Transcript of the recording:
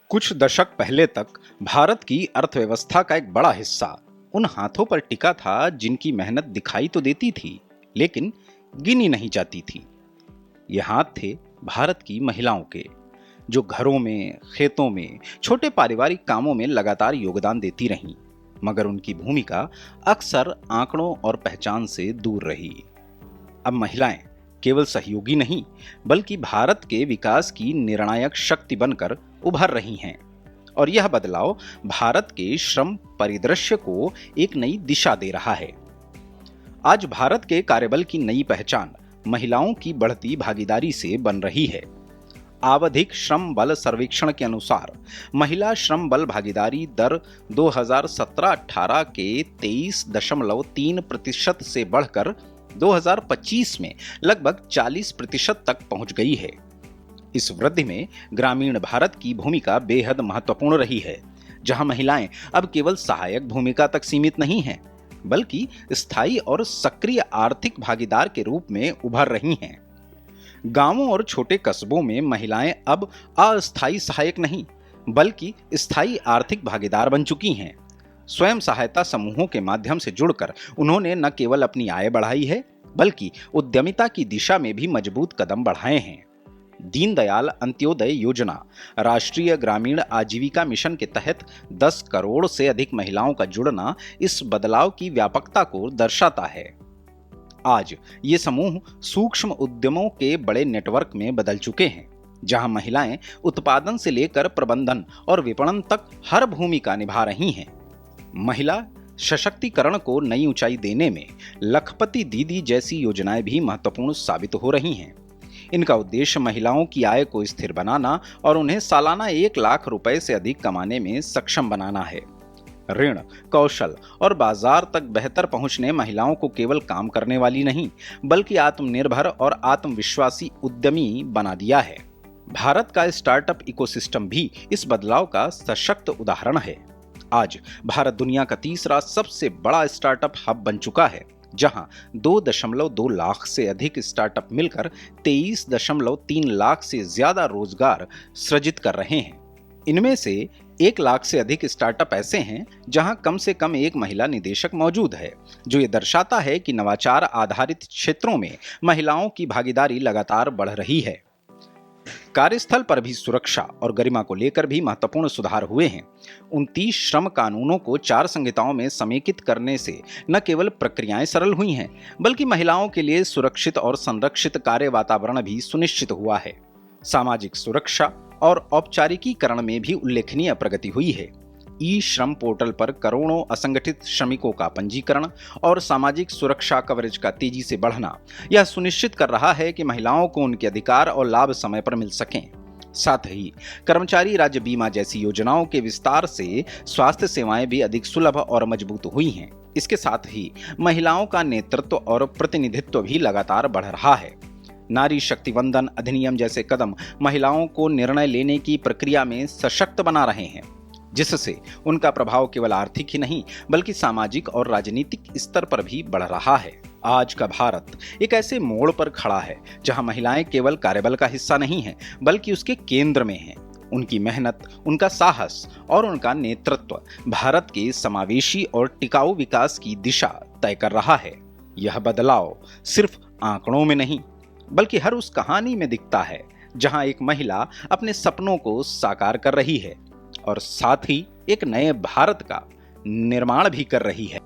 कुछ दशक पहले तक भारत की अर्थव्यवस्था का एक बड़ा हिस्सा उन हाथों पर टिका था जिनकी मेहनत दिखाई तो देती थी, लेकिन गिनी नहीं जाती थी। ये हाथ थे भारत की महिलाओं के, जो घरों में, खेतों में, छोटे पारिवारिक कामों में लगातार योगदान देती रहीं, मगर उनकी भूमिका अक्सर आंकड़ों और पहचान से दूर रही। अब महिलाएं केवल सहयोगी नहीं, बल्कि भारत के विकास की निर्णायक शक्ति बनकर उभर रही हैं। और यह बदलाव भारत के श्रम परिदृश्य को एक नई दिशा दे रहा है। आज भारत के कार्यबल की नई पहचान महिलाओं की बढ़ती भागीदारी से बन रही है। आवधिक श्रम बल सर्वेक्षण के अनुसार महिला श्रम बल भागीदारी दर 2017-18 के 23.3% से बढ़कर 2025 में लगभग 40% तक पहुंच गई है। इस वृद्धि में ग्रामीण भारत की भूमिका बेहद महत्वपूर्ण रही है, जहां महिलाएं अब केवल सहायक भूमिका तक सीमित नहीं हैं, बल्कि स्थायी और सक्रिय आर्थिक भागीदार के रूप में उभर रही हैं। गांवों और छोटे कस्बों में महिलाएं अब अस्थायी सहायक नहीं, बल्कि स्थायी आर्थिक भागीदार बन चुकी हैं। स्वयं सहायता समूहों के माध्यम से जुड़कर उन्होंने न केवल अपनी आय बढ़ाई है, बल्कि उद्यमिता की दिशा में भी मजबूत कदम बढ़ाए हैं। दीनदयाल अंत्योदय योजना, राष्ट्रीय ग्रामीण आजीविका मिशन के तहत 10 करोड़ से अधिक महिलाओं का जुड़ना इस बदलाव की व्यापकता को दर्शाता है। आज ये समूह सूक्ष्म उद्यमों के बड़े नेटवर्क में बदल चुके हैं, जहां महिलाएं उत्पादन से लेकर प्रबंधन और विपणन तक हर भूमिका निभा रही हैं। महिला सशक्तिकरण को नई ऊंचाई देने में लखपति दीदी जैसी योजनाएं भी महत्वपूर्ण साबित हो रही हैं। इनका उद्देश्य महिलाओं की आय को स्थिर बनाना और उन्हें सालाना 1 लाख रुपए से अधिक कमाने में सक्षम बनाना है। ऋण, कौशल और बाजार तक बेहतर पहुंचने महिलाओं को केवल काम करने वाली नहीं, बल्कि आत्मनिर्भर और आत्मविश्वासी उद्यमी बना दिया है। भारत का स्टार्टअप इकोसिस्टम भी इस बदलाव का सशक्त उदाहरण है। आज भारत दुनिया का तीसरा सबसे बड़ा स्टार्टअप हब बन चुका है, जहां 2.2 लाख से अधिक स्टार्टअप मिलकर 23.3 लाख से ज्यादा रोजगार सृजित कर रहे हैं। इनमें से 1 लाख से अधिक स्टार्टअप ऐसे हैं जहां कम से कम एक महिला निदेशक मौजूद है, जो ये दर्शाता है कि नवाचार आधारित क्षेत्रों में महिलाओं की भागीदारी लगातार बढ़ रही है। कार्यस्थल पर भी सुरक्षा और गरिमा को लेकर भी महत्वपूर्ण सुधार हुए हैं। 29 श्रम कानूनों को 4 संहिताओं में समेकित करने से न केवल प्रक्रियाएं सरल हुई हैं, बल्कि महिलाओं के लिए सुरक्षित और संरक्षित कार्य वातावरण भी सुनिश्चित हुआ है। सामाजिक सुरक्षा और औपचारिकीकरण में भी उल्लेखनीय प्रगति हुई है। ई श्रम पोर्टल पर करोड़ों असंगठित श्रमिकों का पंजीकरण और सामाजिक सुरक्षा कवरेज का तेजी से बढ़ना यह सुनिश्चित कर रहा है कि महिलाओं को उनके अधिकार और लाभ समय पर मिल सकें। साथ ही कर्मचारी राज्य बीमा जैसी योजनाओं के विस्तार से स्वास्थ्य सेवाएं भी अधिक सुलभ और मजबूत हुई हैं। इसके साथ ही महिलाओं का नेतृत्व और प्रतिनिधित्व भी लगातार बढ़ रहा है। नारी शक्ति वंदन अधिनियम जैसे कदम महिलाओं को निर्णय लेने की प्रक्रिया में सशक्त बना रहे हैं, जिससे उनका प्रभाव केवल आर्थिक ही नहीं, बल्कि सामाजिक और राजनीतिक स्तर पर भी बढ़ रहा है। आज का भारत एक ऐसे मोड़ पर खड़ा है जहां महिलाएं केवल कार्यबल का हिस्सा नहीं हैं, बल्कि उसके केंद्र में हैं। उनकी मेहनत, उनका साहस और उनका नेतृत्व भारत के समावेशी और टिकाऊ विकास की दिशा तय कर रहा है। यह बदलाव सिर्फ आंकड़ों में नहीं, बल्कि हर उस कहानी में दिखता है जहां एक महिला अपने सपनों को साकार कर रही है और साथ ही एक नए भारत का निर्माण भी कर रही है।